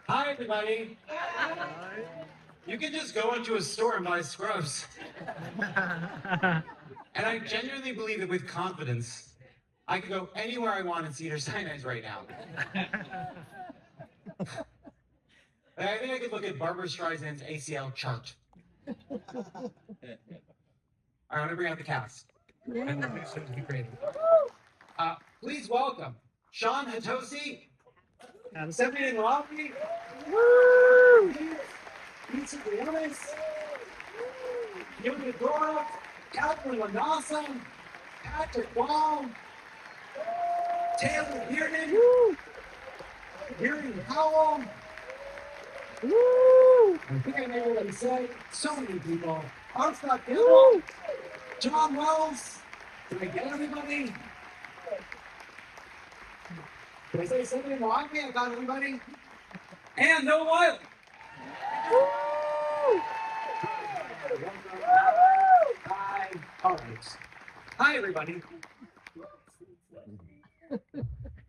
Hi, everybody. You can just go into a store and buy scrubs. And I genuinely believe that with confidence, I could go anywhere I want in Cedars-Sinai right now. I think I could look at Barbara Streisand's ACL chart. All right, I'm gonna bring out the cast. And the next one's be great. Please welcome Shawn, Hatosy, Sepideh and Moafi. Briones, Fiona Dourif, Katherine, LaNasa, Wyle, Dearden, Gerran, Howell. I think I know what I said. So many people. Gemmill, John Wells. Did I get everybody? Did I say something wrong? I got everybody. And no Wyle. Hi. All right. Hi, everybody.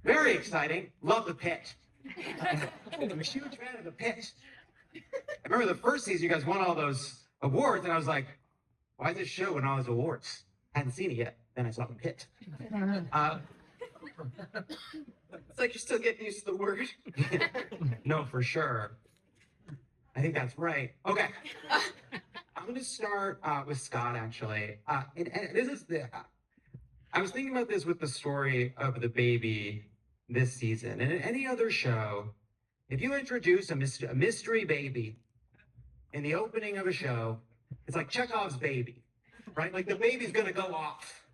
Very exciting. Love the Pitt. I'm a huge fan of the Pitt. I remember the first season, you guys won all those awards, and I was like, why is this show win all those awards? Hadn't seen it yet. Then I saw the Pitt. It's like you're still getting used to the word. No, for sure. I think that's right. Okay. I'm going to start with Scott, actually. And this is I was thinking about this with the story of the baby this season. And in any other show, if you introduce a mystery baby in the opening of a show, it's like Chekhov's baby, right? Like the baby's going to go off.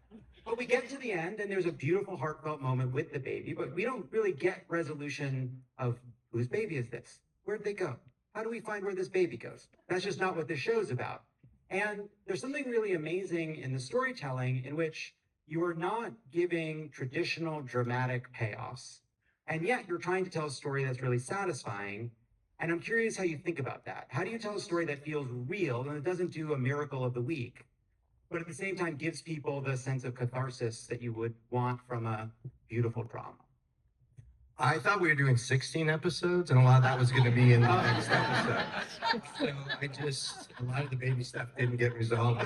But we get to the end, and there's a beautiful, heartfelt moment with the baby, but we don't really get resolution of whose baby is this? Where'd they go? How do we find where this baby goes? That's just not what this show's about. And there's something really amazing in the storytelling in which you are not giving traditional dramatic payoffs, and yet you're trying to tell a story that's really satisfying. And I'm curious how you think about that. How do you tell a story that feels real and it doesn't do a miracle of the week, but at the same time gives people the sense of catharsis that you would want from a beautiful drama? I thought we were doing 16 episodes, and a lot of that was going to be in the next episode. So a lot of the baby stuff didn't get resolved.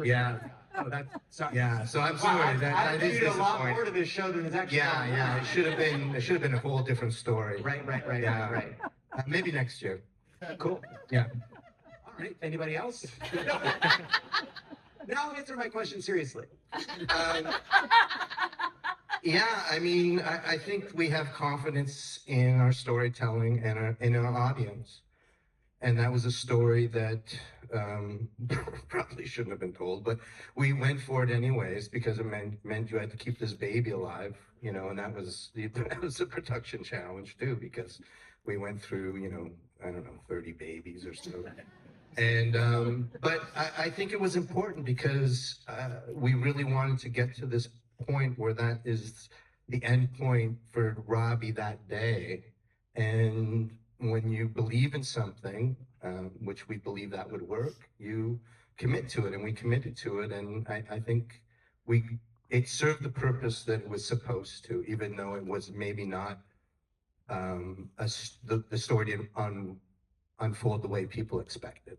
Yeah. Oh, that's sorry. Yeah. So I'm sorry. That is a lot disappointing. more to this show than is actually. Yeah. It should have been a whole different story. Right. Yeah. Right. Maybe next year. Cool. Yeah. All right. Anybody else? Now answer my question seriously. Yeah, I mean, I think we have confidence in our storytelling and in our audience. And that was a story that probably shouldn't have been told, but we went for it anyways because it meant you had to keep this baby alive, and that was a production challenge too, because we went through, I don't know, 30 babies or so. And but I think it was important because we really wanted to get to this point where that is the end point for Robbie that day. And when you believe in something, which we believe that would work, you commit to it, and we committed to it. And I think it served the purpose that it was supposed to, even though it was maybe not the story didn't unfold the way people expected.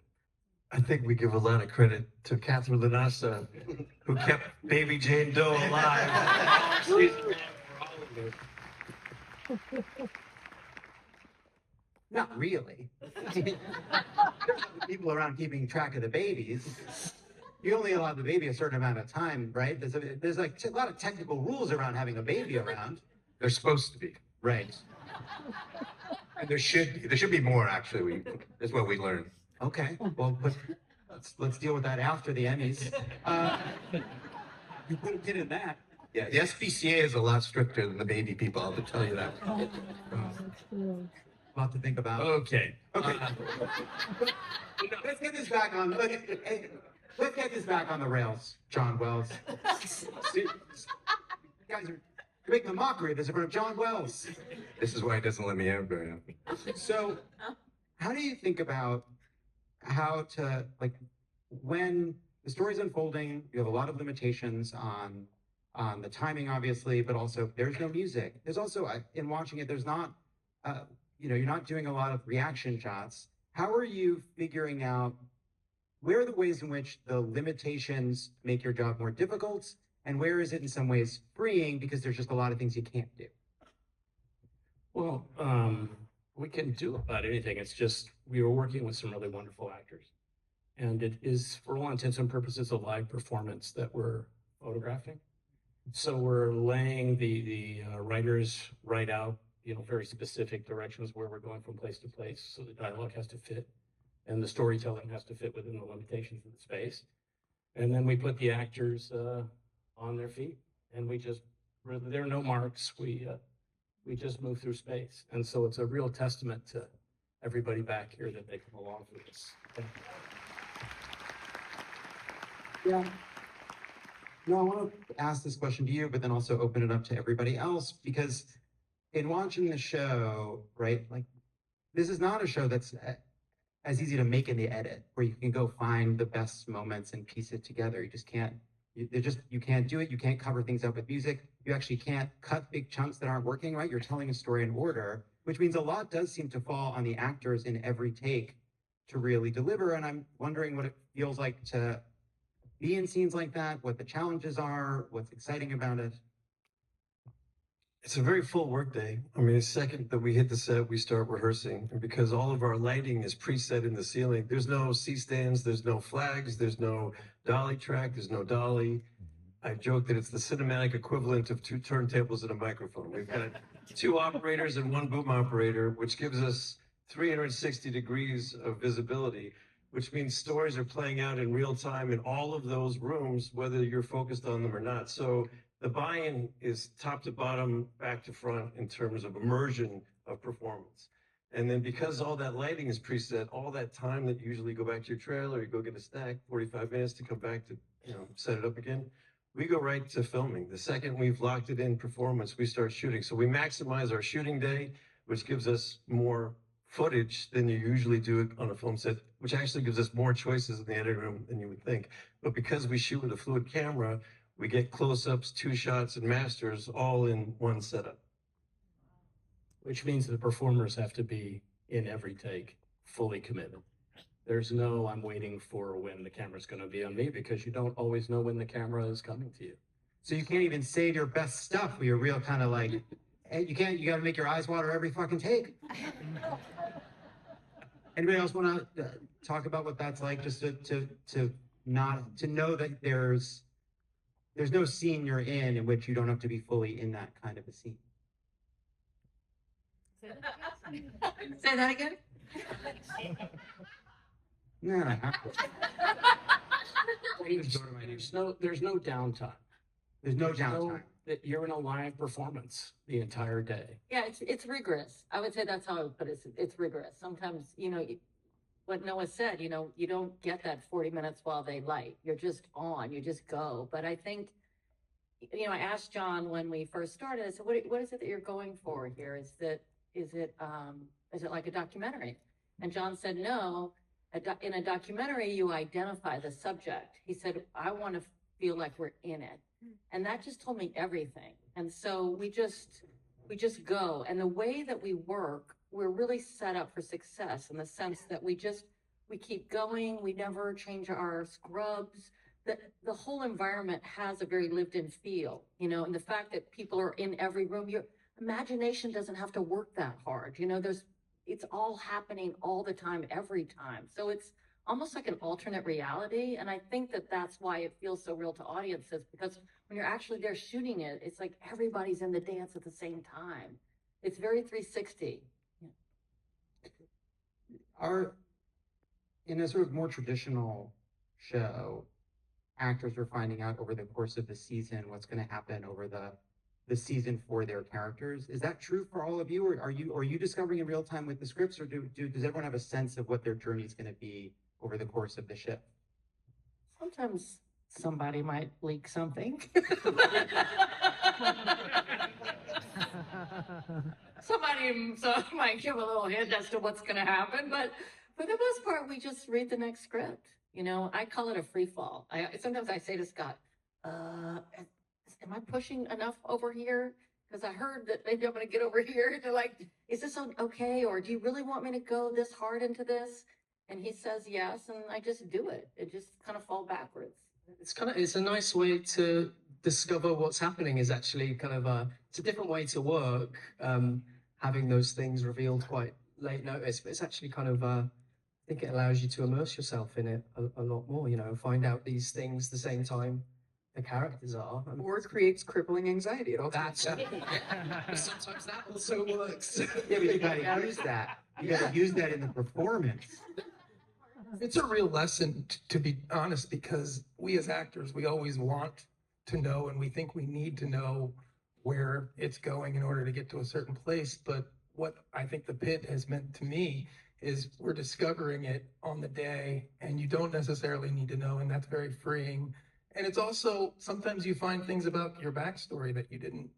I think we give a lot of credit to Katherine LaNasa, who kept Baby Jane Doe alive. She's for all of us. Not really. There's other people around keeping track of the babies. You only allow the baby a certain amount of time, right? There's like a lot of technical rules around having a baby around. They're supposed to be. Right. And there should be more, actually. Is what we learned. Okay, well, let's deal with that after the Emmys. You put a pin in that. Yeah, the SPCA is a lot stricter than the baby people, I'll tell you that. A lot to think about. Okay. Let's get this back on. Let's get this back on the rails, John Wells. You guys are making a mockery of this in front of John Wells. This is why he doesn't let me out very often. So, how do you think about how to, like, when the story's unfolding, you have a lot of limitations on the timing, obviously, but also there's no music. There's also, in watching it, there's not you're not doing a lot of reaction shots. How are you figuring out where are the ways in which the limitations make your job more difficult, and where is it in some ways freeing because there's just a lot of things you can't do? Well, we can do about anything. It's just we were working with some really wonderful actors. And it is, for all intents and purposes, a live performance that we're photographing. So we're laying the writers write out, very specific directions where we're going from place to place. So the dialogue has to fit and the storytelling has to fit within the limitations of the space. And then we put the actors on their feet, and there are no marks. We just move through space. And so it's a real testament to everybody back here that they come along with this. Yeah. No, I want to ask this question to you, but then also open it up to everybody else, because in watching the show, right, like, this is not a show that's as easy to make in the edit, where you can go find the best moments and piece it together. You just can't. You can't do it. You can't cover things up with music. You actually can't cut big chunks that aren't working, right? You're telling a story in order, which means a lot does seem to fall on the actors in every take to really deliver. And I'm wondering what it feels like to be in scenes like that, what the challenges are, what's exciting about it. It's a very full work day. I mean, the second that we hit the set, we start rehearsing. And because all of our lighting is preset in the ceiling, there's no C-stands, there's no flags, there's no dolly track, there's no dolly. I joke that it's the cinematic equivalent of 2 turntables and a microphone. We've got 2 operators and 1 boom operator, which gives us 360 degrees of visibility, which means stories are playing out in real time in all of those rooms, whether you're focused on them or not. So the buy-in is top to bottom, back to front in terms of immersion of performance. And then because all that lighting is preset, all that time that you usually go back to your trailer, you go get a snack, 45 minutes to come back to set it up again, we go right to filming. The second we've locked it in performance, we start shooting. So we maximize our shooting day, which gives us more footage than you usually do on a film set, which actually gives us more choices in the editing room than you would think. But because we shoot with a fluid camera, we get close-ups, 2 shots, and masters all in one setup. Which means the performers have to be in every take, fully committed. There's no, I'm waiting for when the camera's going to be on me, because you don't always know when the camera is coming to you. So you can't even save your best stuff where you're real kind of like, hey, you got to make your eyes water every fucking take. Anybody else want to talk about what that's like, just to know that there's no scene you're in which you don't have to be fully in that kind of a scene? Say that again. No. There's no downtime. There's no downtime. That you're in a live performance the entire day. Yeah, it's rigorous. I would say that's how I would put it. It's rigorous. Sometimes, what Noah said, you don't get that 40 minutes while they light. You're just on, you just go. But I think, I asked John when we first started, I said, what is it that you're going for here? Is it like a documentary? And John said, no, in a documentary, you identify the subject. He said, I want to feel like we're in it. And that just told me everything. And so we just go. And the way that we work, we're really set up for success in the sense that we keep going. We never change our scrubs. The whole environment has a very lived-in feel, and the fact that people are in every room, your imagination doesn't have to work that hard. It's all happening all the time, every time. So it's almost like an alternate reality. And I think that that's why it feels so real to audiences, because when you're actually there shooting it, it's like everybody's in the dance at the same time. It's very 360. In a sort of more traditional show, actors are finding out over the course of the season what's going to happen over the season for their characters. Is that true for all of you, or are you discovering in real time with the scripts, or does everyone have a sense of what their journey is going to be over the course of the ship? Sometimes somebody might leak something. Somebody might give a little hint as to what's going to happen, but for the most part, we just read the next script. I call it a free fall. Sometimes I say to Scott, am I pushing enough over here? because I heard that maybe I'm gonna get over here. And they're like, is this okay? Or do you really want me to go this hard into this? And he says yes, and I just do it. It just kind of fall backwards. It's a nice way to discover what's happening. Is actually kind of it's a different way to work. Having those things revealed quite late notice, but it's actually kind of I think it allows you to immerse yourself in it a lot more. You know, find out these things the same time the characters are. Or it creates crippling anxiety. It also That's sometimes that also works. Yeah, but you gotta use that. You gotta use that in the performance. It's a real lesson, to be honest, because we as actors, we always want to know and we think we need to know where it's going in order to get to a certain place. But what I think the Pit has meant to me is we're discovering it on the day, and you don't necessarily need to know, and that's very freeing. And it's also, sometimes you find things about your backstory that you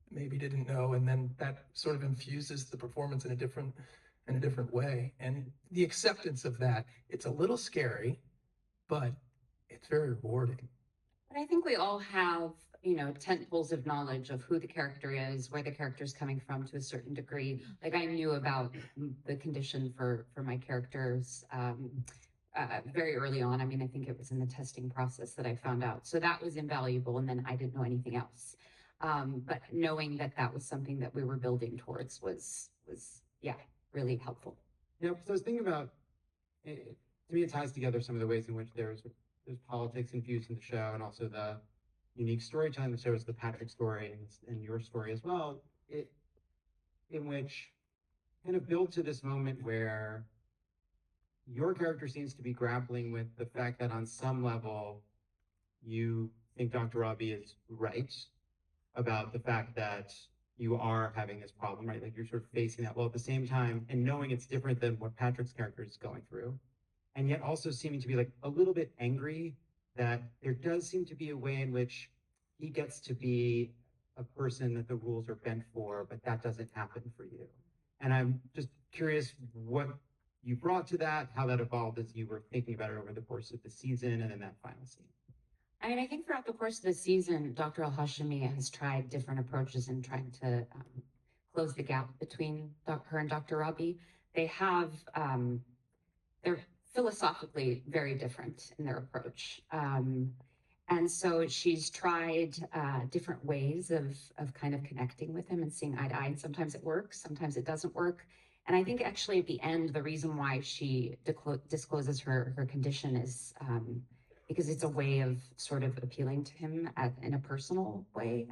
maybe didn't know, and then that sort of infuses the performance in a different way. And the acceptance of that, it's a little scary, but it's very rewarding. But I think we all have, tentpoles of knowledge of who the character is, where the character is coming from to a certain degree. Like I knew about the condition for my characters very early on. I mean, I think it was in the testing process that I found out. So that was invaluable. And then I didn't know anything else. But knowing that that was something that we were building towards was really helpful. Yeah, so I was thinking about, to me it ties together some of the ways in which there's politics infused in the show, and also the unique storytelling that shows the Patrick story and your story as well, in which kind of build to this moment where your character seems to be grappling with the fact that on some level you think Dr. Robbie is right about the fact that you are having this problem, right? Like you're sort of facing that, while at the same time, and knowing it's different than what Patrick's character is going through, and yet also seeming to be like a little bit angry that there does seem to be a way in which he gets to be a person that the rules are bent for, but that doesn't happen for you. And I'm just curious what you brought to that, how that evolved as you were thinking about it over the course of the season and then that final scene. I mean, I think throughout the course of the season, Dr. Al-Hashimi has tried different approaches in trying to close the gap between her and Dr. Robbie. They have, they're philosophically very different in their approach. And so she's tried different ways of kind of connecting with him and seeing eye to eye. And sometimes it works, sometimes it doesn't work. And I think actually at the end, the reason why she discloses her condition is because it's a way of sort of appealing to him in a personal way.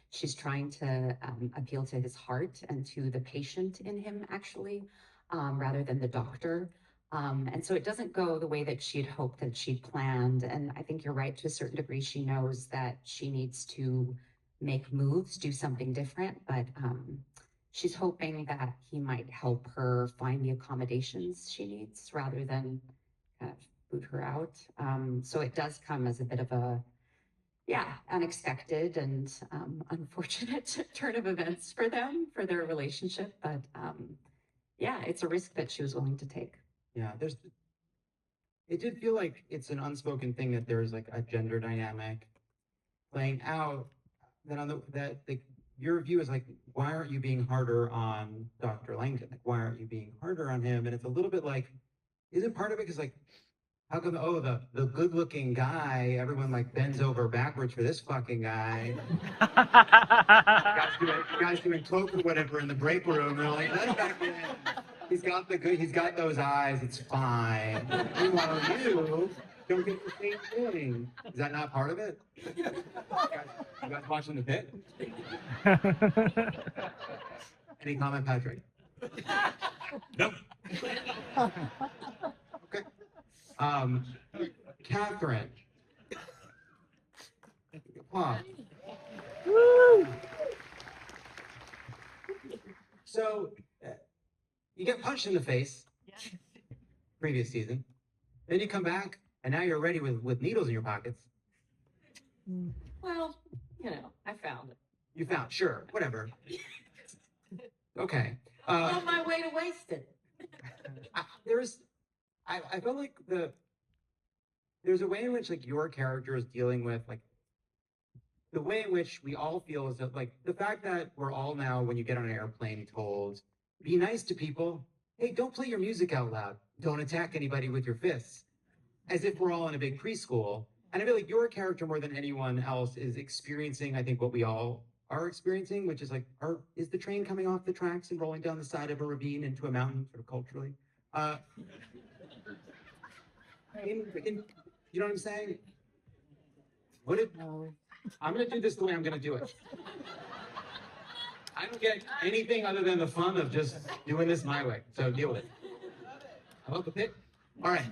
She's trying to appeal to his heart and to the patient in him, actually, rather than the doctor. And so it doesn't go the way that she'd hoped, that she'd planned. And I think you're right, to a certain degree, she knows that she needs to make moves, do something different, but she's hoping that he might help her find the accommodations she needs rather than kind of boot her out. So it does come as a bit of a, unexpected and unfortunate turn of events for them, for their relationship. But it's a risk that she was willing to take. Yeah, it did feel like it's an unspoken thing that there's like a gender dynamic playing out. That your view is like, why aren't you being harder on Dr. Langdon? Like, why aren't you being harder on him? And it's a little bit like, isn't part of it because like, how come, the good-looking guy, everyone like bends over backwards for this fucking guy. guys doing coke or whatever in the break room. They're like, let him back in. He's got those eyes, it's fine. Meanwhile, you don't get the same thing. Is that not part of it? You guys watching the Pit? Any comment, Patrick? Nope. Okay. Katherine. Wow. Woo! So, you get punched in the face, previous season. Then you come back, and now you're ready with needles in your pockets. Well, I found it. You found, sure, whatever. Okay. On my way to waste it. I felt like there's a way in which like your character is dealing with like the way in which we all feel is that, like, the fact that we're all now, when you get on an airplane, told, be nice to people. Hey, don't play your music out loud. Don't attack anybody with your fists. As if we're all in a big preschool. And I feel like your character, more than anyone else, is experiencing, I think, what we all are experiencing, which is like, is the train coming off the tracks and rolling down the side of a ravine into a mountain, sort of culturally? You know what I'm saying? What if, I'm gonna do this the way I'm gonna do it. I don't get anything other than the fun of just doing this my way, so deal with it. I love the pit. All right.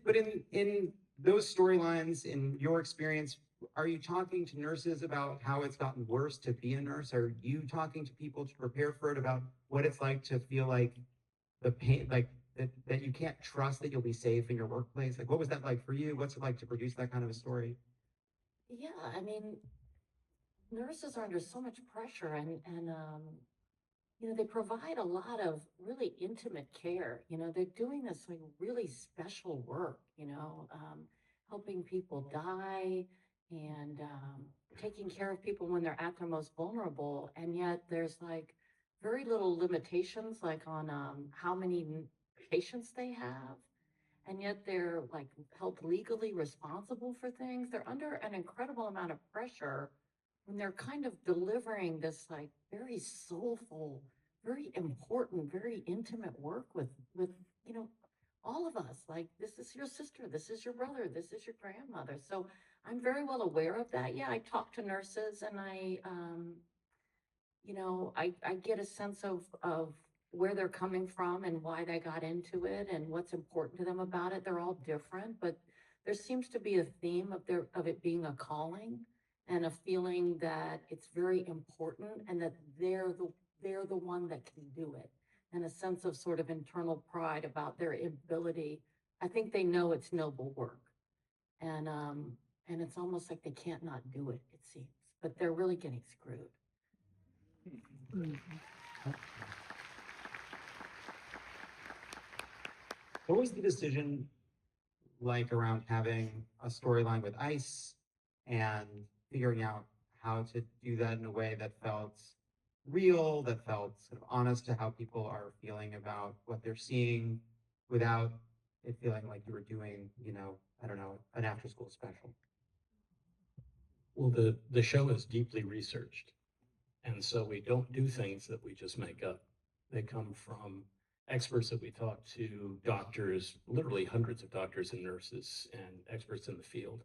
But in those storylines, in your experience, are you talking to nurses about how it's gotten worse to be a nurse? Are you talking to people to prepare for it about what it's like to feel like the pain, like that you can't trust that you'll be safe in your workplace? Like, what was that like for you? What's it like to produce that kind of a story? Yeah, I mean, nurses are under so much pressure and you know, they provide a lot of really intimate care. You know, they're doing this like really special work, you know, helping people die and taking care of people when they're at their most vulnerable. And yet there's like very little limitations, like on how many patients they have. And yet they're like held legally responsible for things. They're under an incredible amount of pressure when they're kind of delivering this like very soulful, very important, very intimate work with you know, all of us. Like, this is your sister, this is your brother, this is your grandmother. So I'm very well aware of that. Yeah, I talk to nurses and I you know, I get a sense of where they're coming from and why they got into it and what's important to them about it. They're all different, but there seems to be a theme of it being a calling and a feeling that it's very important and that they're the one that can do it, and a sense of sort of internal pride about their ability. I think they know it's noble work, and it's almost like they can't not do it, it seems, but they're really getting screwed. What was the decision like around having a storyline with ICE and figuring out how to do that in a way that felt real, that felt sort of honest to how people are feeling about what they're seeing without it feeling like you were doing, you know, I don't know, an after school special? Well, the show is deeply researched. And so we don't do things that we just make up. They come from experts that we talk to, doctors, literally hundreds of doctors and nurses and experts in the field.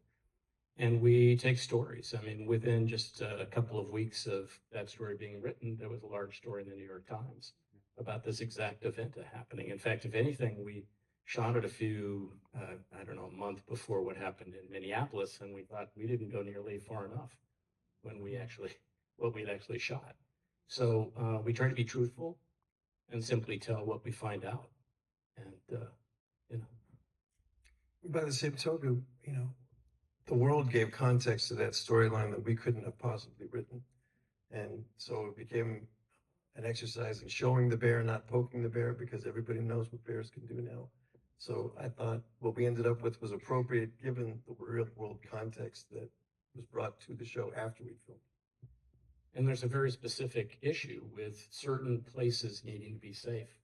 And we take stories. I mean, within just a couple of weeks of that story being written, there was a large story in the New York Times about this exact event happening. In fact, if anything, we shot it a few, I don't know, a month before what happened in Minneapolis, and we thought we didn't go nearly far enough when we actually, what we'd actually shot. So we try to be truthful and simply tell what we find out. And, you know. By the same token, you know, the world gave context to that storyline that we couldn't have possibly written. And so it became an exercise in showing the bear, not poking the bear, because everybody knows what bears can do now. So I thought what we ended up with was appropriate given the real world context that was brought to the show after we filmed. And there's a very specific issue with certain places needing to be safe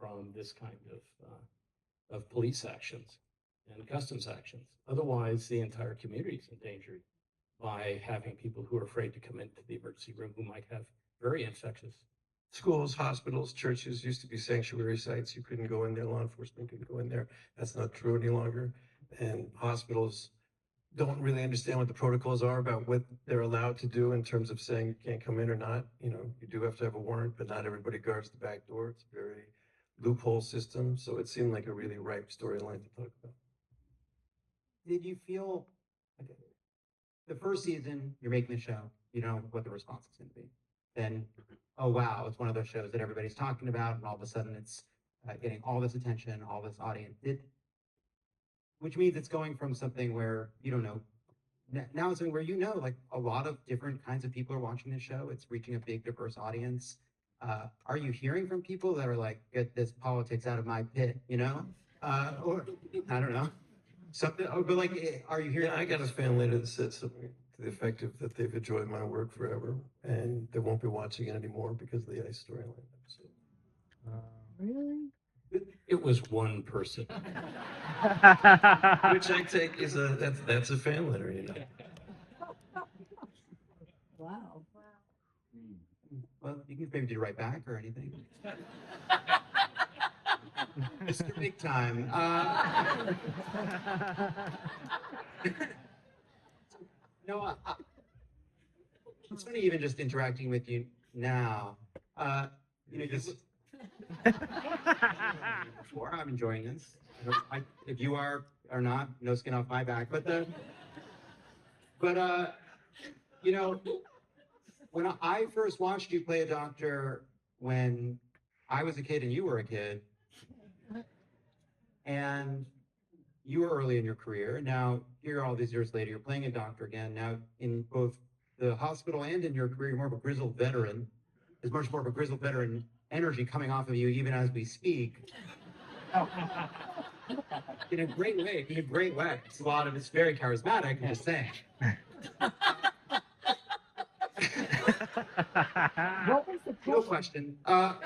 from this kind of police actions and customs actions. Otherwise, the entire community is endangered by having people who are afraid to come into the emergency room who might have very infectious. Schools, hospitals, churches used to be sanctuary sites. You couldn't go in there. Law enforcement couldn't go in there. That's not true any longer. And hospitals don't really understand what the protocols are about what they're allowed to do in terms of saying you can't come in or not. You know, you do have to have a warrant, but not everybody guards the back door. It's a very loophole system. So it seemed like a really ripe storyline to talk about. Did you feel, okay, the first season, you're making the show, you know what the response is going to be. Then, oh wow, it's one of those shows that everybody's talking about, and all of a sudden it's getting all this attention, all this audience. Which means it's going from something where you don't know, now it's something where you know, like a lot of different kinds of people are watching this show. It's reaching a big, diverse audience. Are you hearing from people that are like, get this politics out of my pit, you know? Or I don't know. Something, but like, are you hearing? Yeah, I got a fan later that said something to the effect of that they've enjoyed my work forever and they won't be watching it anymore because of the ice storyline. So, Really? It was one person. which I take is that's a fan letter, you know. Wow. Well, you can maybe do right back or anything. Mr. Big Time. No, it's funny even just interacting with you now. You know, just before I'm enjoying this. If you are or not, no skin off my back. But you know, when I first watched you play a doctor when I was a kid and you were a kid, and you were early in your career. Now, here all these years later, you're playing a doctor again. Now, in both the hospital and in your career, you're more of a grizzled veteran. There's much more of a grizzled veteran energy coming off of you even as we speak. In a great way, in a great way. It's very charismatic, I'm just saying. What was the No question. No,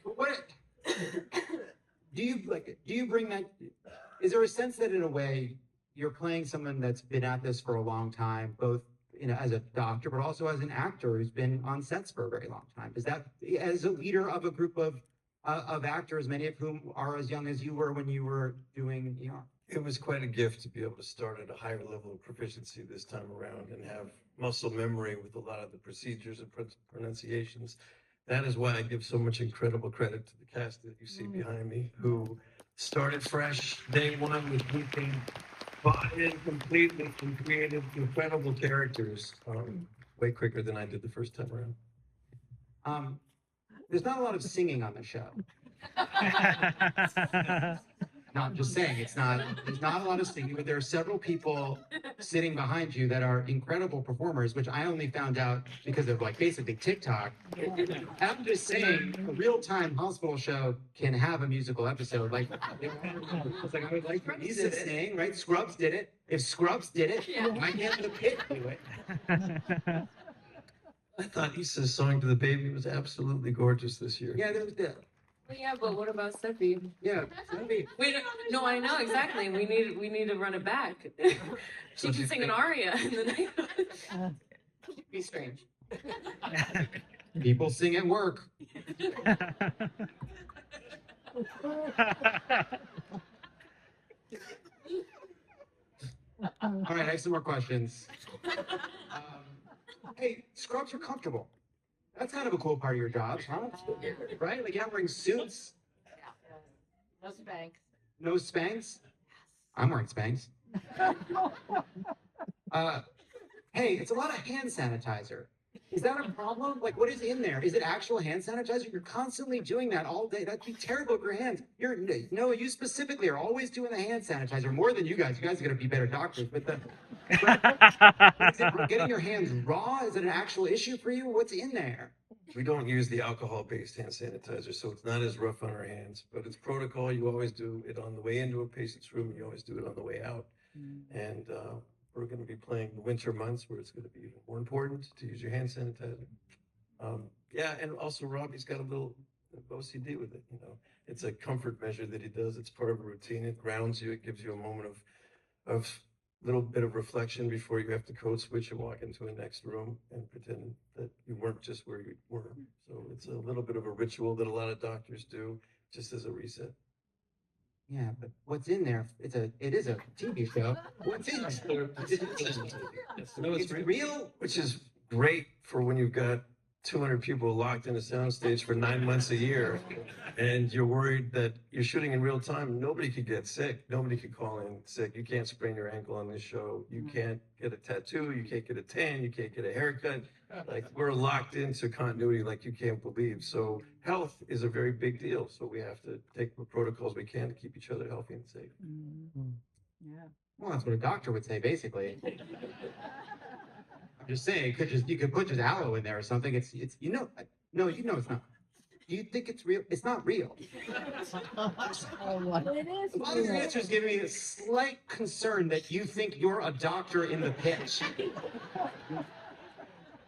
what do you bring that? Is there a sense that in a way you're playing someone that's been at this for a long time, both as a doctor, but also as an actor who's been on sets for a very long time? Is that as a leader of a group of actors, many of whom are as young as you were when you were doing ER? It was quite a gift to be able to start at a higher level of proficiency this time around and have muscle memory with a lot of the procedures and pronunciations. That is why I give so much incredible credit to the cast that you see behind me, who started fresh day one with weekend, bought in completely and created incredible characters way quicker than I did the first time around. There's not a lot of singing on the show. No, I'm just saying, there's not a lot of singing, but there are several people sitting behind you that are incredible performers, which I only found out because of basically TikTok. I'm just saying, a real-time hospital show can have a musical episode. I would like for Lisa to sing, right? Scrubs did it. If Scrubs did it, why can't the Pitt do it? I thought Issa's song to the baby was absolutely gorgeous this year. Yeah, there was that. Well, yeah, but what about Sepideh? Yeah, We don't, no, I know exactly. We need to run it back. She can sing an aria in the night. Be strange. People sing at work. All right, I have some more questions. Hey, scrubs are comfortable. That's kind of a cool part of your job, huh? Right? Like, you're not wearing suits. No Spanx. No Spanx? I'm wearing Spanx. Hey, it's a lot of hand sanitizer. Is that a problem? Like, what is in there? Is it actual hand sanitizer? You're constantly doing that all day. That'd be terrible for your hands. You specifically are always doing the hand sanitizer more than you guys. You guys are going to be better doctors. But is it getting your hands raw? Is it an actual issue for you? What's in there? We don't use the alcohol-based hand sanitizer, so it's not as rough on our hands. But it's protocol. You always do it on the way into a patient's room. You always do it on the way out. And we're going to be playing the winter months where it's going to be even more important to use your hand sanitizer. Yeah, and also Robbie's got a little OCD with it. It's a comfort measure that he does. It's part of a routine. It grounds you. It gives you a moment of little bit of reflection before you have to code switch and walk into a next room and pretend that you weren't just where you were. So it's a little bit of a ritual that a lot of doctors do just as a reset. Yeah, but what's in there? It is a TV show. What's in there? It's real, which is great for when you've got 200 people locked in a soundstage for 9 months a year, and you're worried that you're shooting in real time. Nobody could get sick. Nobody could call in sick. You can't sprain your ankle on this show. You can't get a tattoo. You can't get a tan. You can't get a haircut. Like, we're locked into continuity like you can't believe. So health is a very big deal. So we have to take the protocols we can to keep each other healthy and safe. Yeah. Well, that's what a doctor would say, basically. I'm just saying, you could put just aloe in there or something. No, it's not. Do you think it's real? It's not real. It is A lot of your real. answers give me a slight concern that you think you're a doctor in the pitch.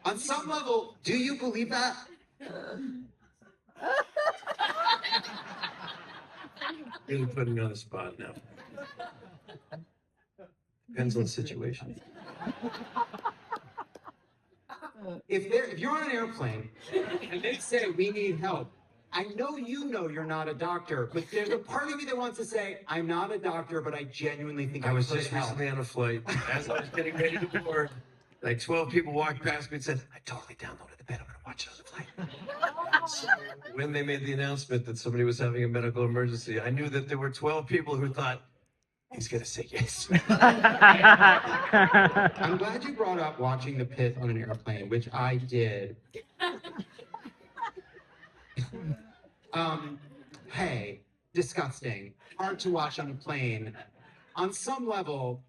On some level, do you believe that? Really putting me on the spot now. Depends on the situation. If you're on an airplane and they say we need help, I know you know you're not a doctor, but there's a part of me that wants to say, I'm not a doctor, but I genuinely think I was could just help. recently on a flight. As I was getting ready to board, like 12 people walked past me and said, I totally downloaded the bed. I'm going to watch it on the flight. So when they made the announcement that somebody was having a medical emergency, I knew that there were 12 people who thought, he's going to say yes. I'm glad you brought up watching the Pit on an airplane, which I did. Hey, disgusting. Hard to watch on a plane. On some level,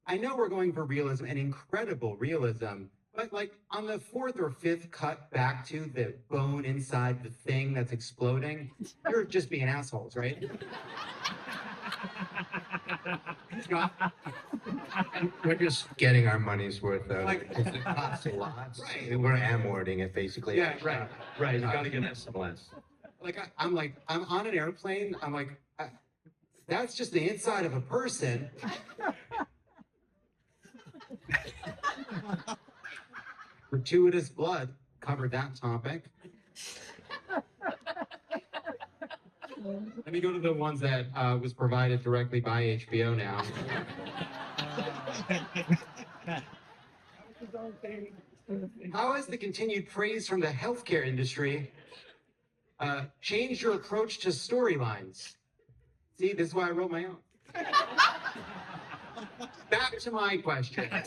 I know we're going for realism and incredible realism, but like on the fourth or fifth cut back to the bone inside the thing that's exploding, you're just being assholes, right? Scott? We're just getting our money's worth out. Like- Because it costs a lot. Right. We're amorting it basically. Yeah, right, right. You gotta get us some less. Like I'm on an airplane. I'm like, that's just the inside of a person. Gratuitous blood covered that topic. Let me go to the ones that was provided directly by HBO now. How has the continued praise from the healthcare industry changed your approach to storylines? See, this is why I wrote my own. Back to my question. I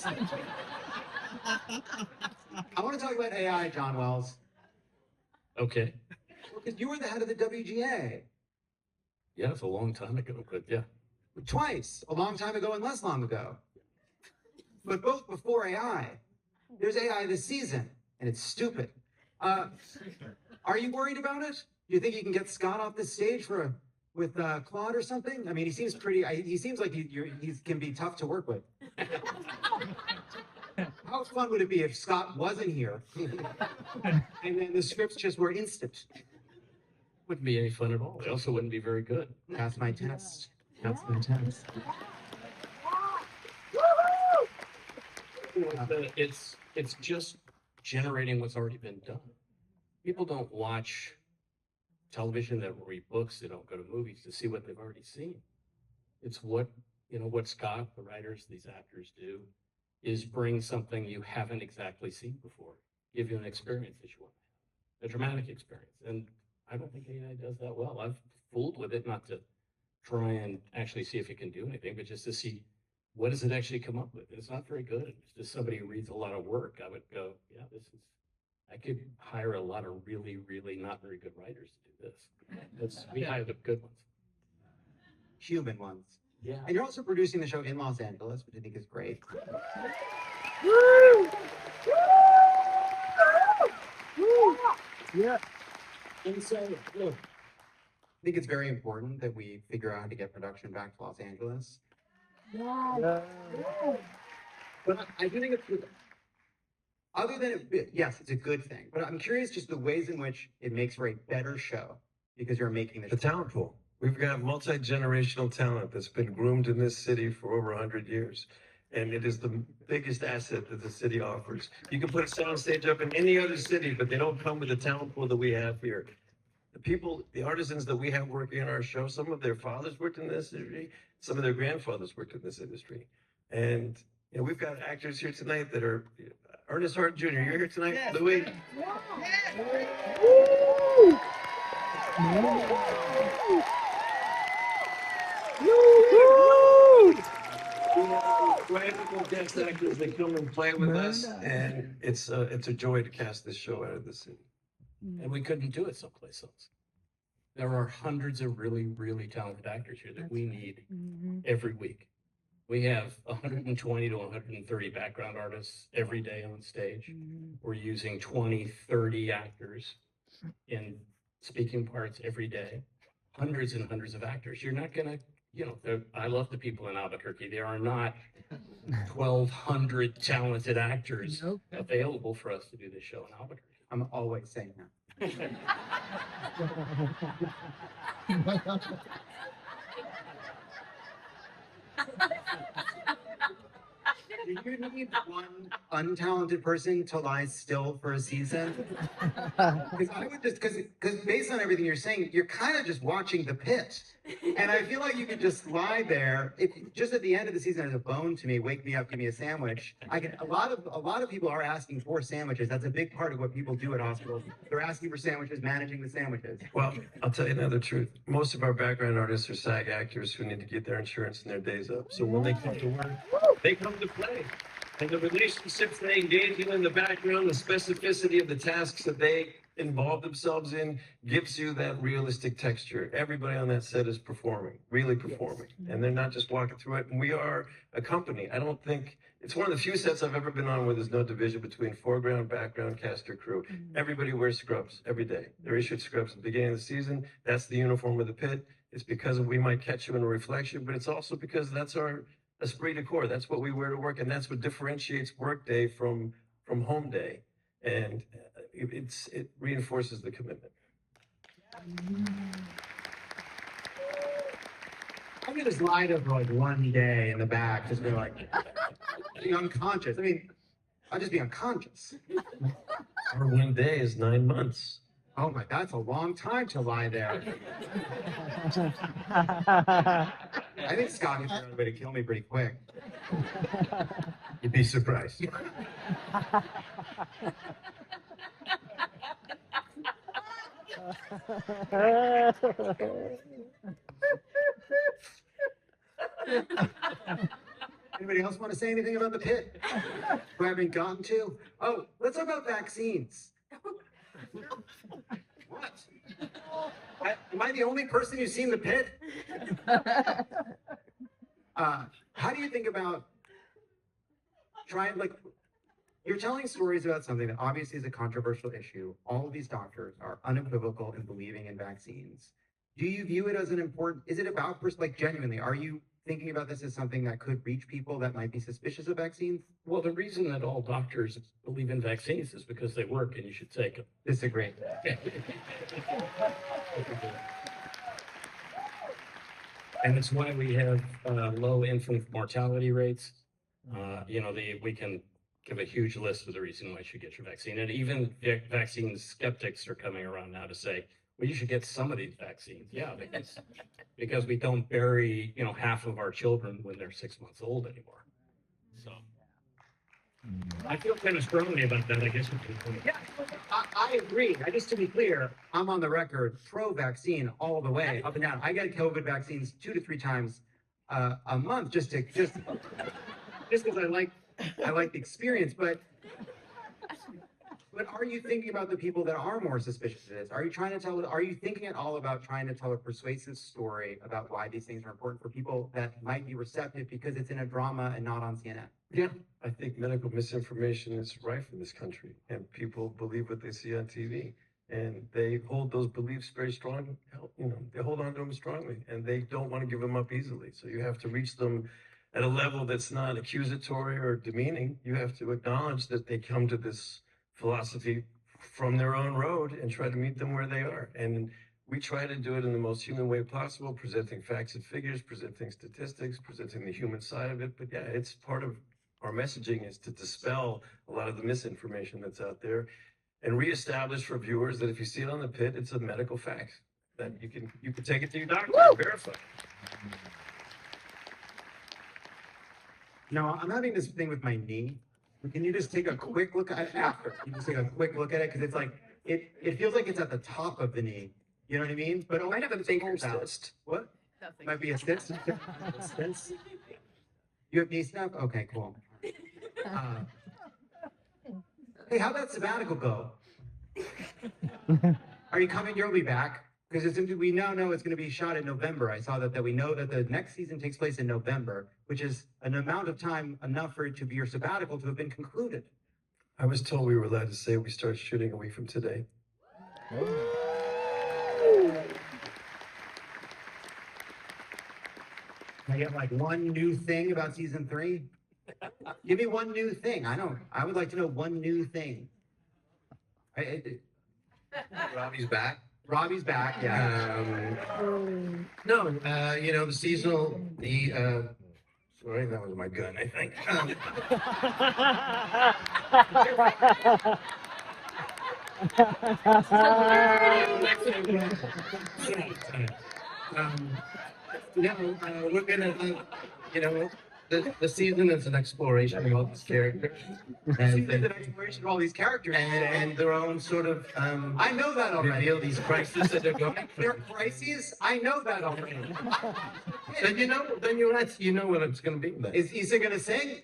want to talk about AI, John Wells, Okay. because you were the head of the WGA Yeah, it's a long time ago, but yeah. twice, a long time ago and less long ago. But both before AI. There's AI this season, and it's stupid. Are you worried about it? Do you think you can get Scott off the stage with Claude or something? I mean, he seems pretty. He seems like he can be tough to work with. How fun would it be if Scott wasn't here, and then the scripts just were instant? Wouldn't be any fun at all. It also wouldn't be very good. That's my test. That's my test. It's just generating what's already been done. People don't watch television, they don't read books, they don't go to movies to see what they've already seen. It's what Scott, the writers, these actors do, is bring something you haven't exactly seen before, give you an experience that you want to have, a dramatic experience. And I don't think AI does that well. I've fooled with it, not to try and actually see if it can do anything, but just to see what does it actually come up with. It's not very good. It's just somebody who reads a lot of work. I would go, yeah, I could hire a lot of really, really not very good writers to do this. We hire the good ones. Human ones. Yeah. And you're also producing the show in Los Angeles, which I think is great. Yeah. And so, look, I think it's very important that we figure out how to get production back to Los Angeles. Yeah. But I do think it's good. Other than it, yes, it's a good thing. But I'm curious just the ways in which it makes for a better show because you're making the The show. talent pool. We've got multi-generational talent that's been groomed in this city for over 100 years. And it is the biggest asset that the city offers. You can put a soundstage up in any other city, but they don't come with the talent pool that we have here. The people, the artisans that we have working on our show, some of their fathers worked in this industry, some of their grandfathers worked in this industry. And we've got actors here tonight that are, Ernest Hart Jr., you're here tonight? Yes. Louis? Wonderful guest actors that come and play with us, and it's a joy to cast this show out of the city. And we couldn't do it someplace else. There are hundreds of really, really talented actors here that we need every week. We have 120 to 130 background artists every day on stage. We're using 20, 30 actors in speaking parts every day, hundreds and hundreds of actors. You're not gonna, I love the people in Albuquerque. There are not 1,200 talented actors Nope. available for us to do this show in Albuquerque. I'm always saying that. Do you need one untalented person to lie still for a season? Because I would just, because based on everything you're saying, you're kind of just watching the Pitt. And I feel like you could just lie there. If just at the end of the season, there's a bone to me, wake me up, give me a sandwich. A lot of people are asking for sandwiches. That's a big part of what people do at hospitals. They're asking for sandwiches, managing the sandwiches. Well, I'll tell you another truth. Most of our background artists are SAG actors who need to get their insurance and their days up. So when they come to work, they come to play. And the relationships they engage in the background, the specificity of the tasks that they involve themselves in gives you that realistic texture. Everybody on that set is performing, really performing. And they're not just walking through it. And we are a company. I don't think, it's one of the few sets I've ever been on where there's no division between foreground, background, cast, or crew. Everybody wears scrubs every day. They're issued scrubs at the beginning of the season. That's the uniform of the Pitt. It's because we might catch you in a reflection, but it's also because that's our esprit de corps. That's what we wear to work, and that's what differentiates workday from home day. And it reinforces the commitment. I'm gonna just lie to for like one day in the back, just be like, be unconscious. I mean, I'll just be unconscious. Our one day is 9 months. Oh my, that's a long time to lie there. I think Scott is going to kill me pretty quick. You'd be surprised. Anybody else want to say anything about the Pitt? Who I haven't gotten to? Oh, let's talk about vaccines. What? Am I the only person who's seen the Pitt? How do you think about you're telling stories about something that obviously is a controversial issue. All of these doctors are unequivocal in believing in vaccines. Do you view it as is it about, genuinely, are you thinking about this as something that could reach people that might be suspicious of vaccines? Well, the reason that all doctors believe in vaccines is because they work and you should take them. Disagree. And it's why we have low infant mortality rates. We can give a huge list of the reason why you should get your vaccine. And even vaccine skeptics are coming around now to say, well, you should get some of these vaccines. Yeah, because we don't bury, half of our children when they're 6 months old anymore. So I feel kind of strongly about that, I guess. Yeah, I agree. Just to be clear, I'm on the record pro-vaccine all the way, up and down. I get COVID vaccines 2 to 3 times a month just because I like the experience. But are you thinking about the people that are more suspicious of this? Are you thinking at all about trying to tell a persuasive story about why these things are important for people that might be receptive because it's in a drama and not on CNN? Yeah, I think medical misinformation is rife in this country, and people believe what they see on TV, and they hold those beliefs very strong. They hold on to them strongly, and they don't want to give them up easily. So you have to reach them at a level that's not accusatory or demeaning. You have to acknowledge that they come to this philosophy from their own road and try to meet them where they are. And we try to do it in the most human way possible, presenting facts and figures, presenting statistics, presenting the human side of it. But yeah, it's part of our messaging is to dispel a lot of the misinformation that's out there and reestablish for viewers that if you see it on the Pitt, it's a medical fact that you can take it to your doctor and verify. I'm having this thing with my knee. Can you just take a quick look at it after? You just take a quick look at it because it's like it feels like it's at the top of the knee. You know what I mean? But it might have a bigger cyst. What? Nothing. Might be a cyst. You have knee stuff? Okay, cool. Hey, how'd that sabbatical go? Are you coming? You'll be back. Because we now know it's going to be shot in November. I saw that we know that the next season takes place in November, which is an amount of time enough for it to be your sabbatical to have been concluded. I was told we were allowed to say we start shooting a week from today. Can I get like one new thing about season 3? Give me one new thing. I would like to know one new thing. Robbie's back. Robbie's back, yeah. No, you know, the seasonal, sorry, that was my gun, I think. We're gonna, you know, the season is an exploration of all these characters. Season is an exploration of all these characters. And their own sort of, I know that already. reveal these crises that they're going They're through. crises? I know that already. Then you know what it's gonna be then. Is Issa gonna sing?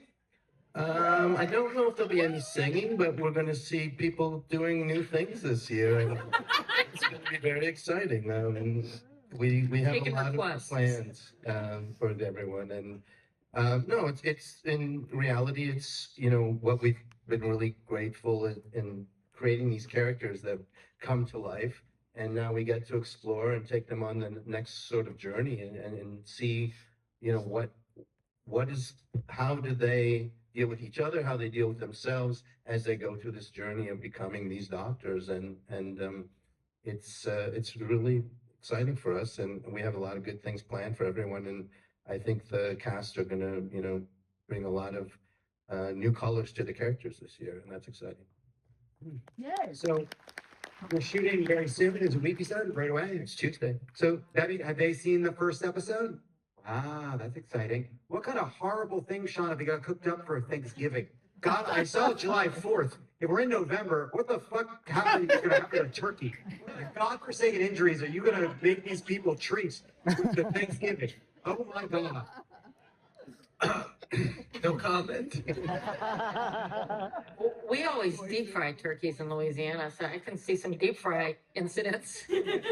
I don't know if there'll be any singing, but we're going to see people doing new things this year, and it's going to be very exciting. We have Taking a lot requests. of plans for everyone, and no, it's in reality, it's what we've been really grateful in creating these characters that come to life, and now we get to explore and take them on the next sort of journey and see, how do they deal with each other, how they deal with themselves as they go through this journey of becoming these doctors, and it's really exciting for us, and we have a lot of good things planned for everyone, and I think the cast are gonna bring a lot of new colors to the characters this year, and that's exciting. Yay. So we're shooting very soon. Is it a week, you said? Right away? It's Tuesday. So, Debbie, have they seen the first episode? Ah, that's exciting. What kind of horrible thing, Shawn, have you got cooked up for Thanksgiving? God, I saw July 4th. If we're in November, what the fuck happened? You're gonna happen to turkey. God-forsaken injuries are you gonna make these people treat to Thanksgiving? Oh my God. No comment. We always deep fry turkeys in Louisiana, so I can see some deep fry incidents.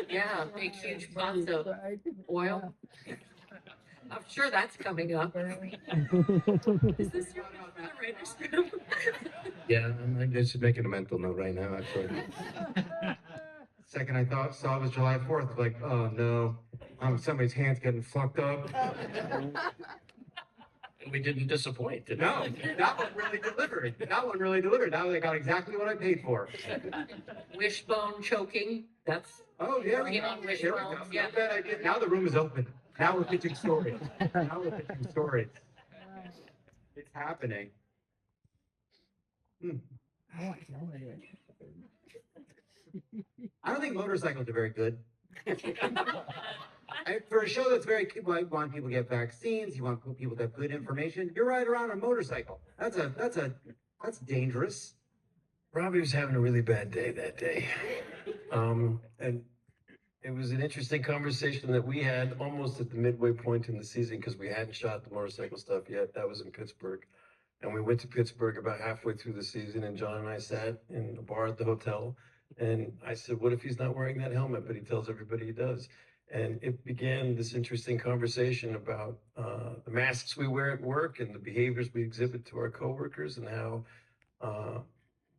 Yeah, big huge pots of oil. I'm sure that's coming up. Is this your writer's room? Yeah, I'm just making a mental note right now, actually. Second I saw it was July 4th, like, oh no, somebody's hand's getting fucked up. We didn't disappoint, did we? No, that one really delivered. That one really delivered. That one I got exactly what I paid for. Wishbone choking, that's, Oh, yeah. Bring it on, Here we go. Wishbone, yeah. Not bad idea. Now the room is open. Now we're pitching stories. Now we're pitching stories. It's happening. I don't think motorcycles are very good. For a show that's very, well, you want people to get vaccines, you want people to have good information. You're riding around on a motorcycle. That's dangerous. Robbie was having a really bad day that day. And it was an interesting conversation that we had almost at the midway point in the season because we hadn't shot the motorcycle stuff yet. That was in Pittsburgh. And we went to Pittsburgh about halfway through the season, and John and I sat in a bar at the hotel. And I said, what if he's not wearing that helmet? But he tells everybody he does. And it began this interesting conversation about the masks we wear at work and the behaviors we exhibit to our coworkers, and how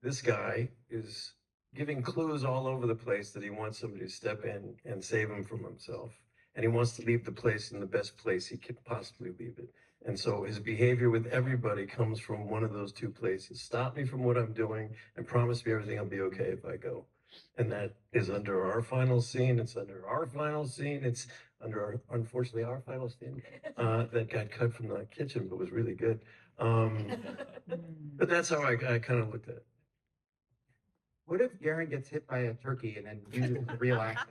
this guy is giving clues all over the place that he wants somebody to step in and save him from himself. And he wants to leave the place in the best place he could possibly leave it. And so his behavior with everybody comes from one of those two places. Stop me from what I'm doing and promise me everything will be okay if I go. And that is under our final scene. It's under our final scene. It's under, unfortunately, our final scene that got cut from the kitchen, but was really good. But that's how I kind of looked at it. What if Gerran gets hit by a turkey and then uses the real accent?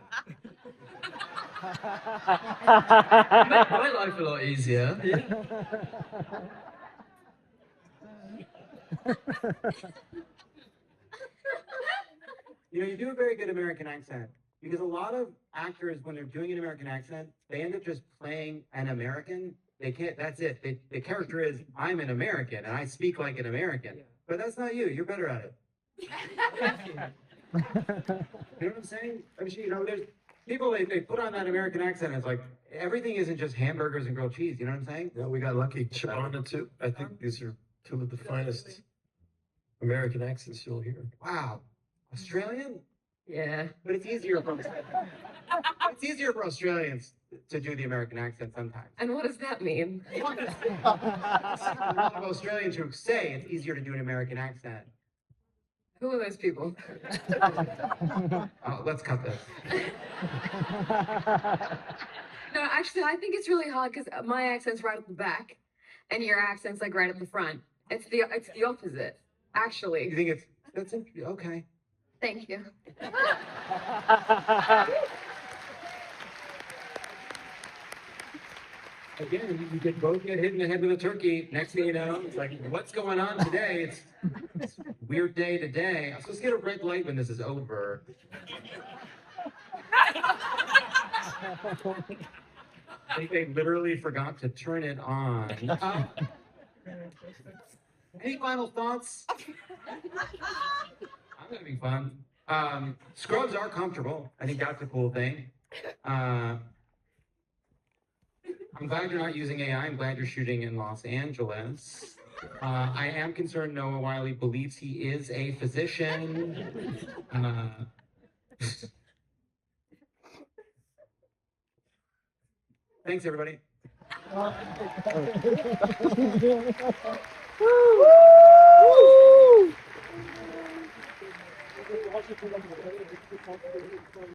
Make my life a lot easier. You do a very good American accent, because a lot of actors, when they're doing an American accent, they end up just playing an American. They can't, that's it. The character is, I'm an American and I speak like an American. But that's not you. You're better at it. You know what I'm saying? I mean, there's people, they put on that American accent. It's like, everything isn't just hamburgers and grilled cheese. You know what I'm saying? You know, we got lucky. Shabana too. I think these are two of the finest American accents you'll hear. Wow. Australian? Yeah. But it's easier for Australians to do the American accent sometimes. And what does that mean? A lot of Australians who say it's easier to do an American accent. Who are those people? Oh, let's cut this. No, actually, I think it's really hard because my accent's right at the back, and your accent's like right at the front. It's the opposite, You actually. think that's okay? Thank you. Again, you could both get hit in the head with a turkey. Next thing you know, it's like, what's going on today? It's a weird day today. I'm supposed to get a red light when this is over. I think they literally forgot to turn it on. Any final thoughts? I'm having fun. Scrubs are comfortable. I think that's a cool thing. I'm glad you're not using AI. I'm glad you're shooting in Los Angeles. I am concerned Noah Wyle believes he is a physician. Thanks, everybody.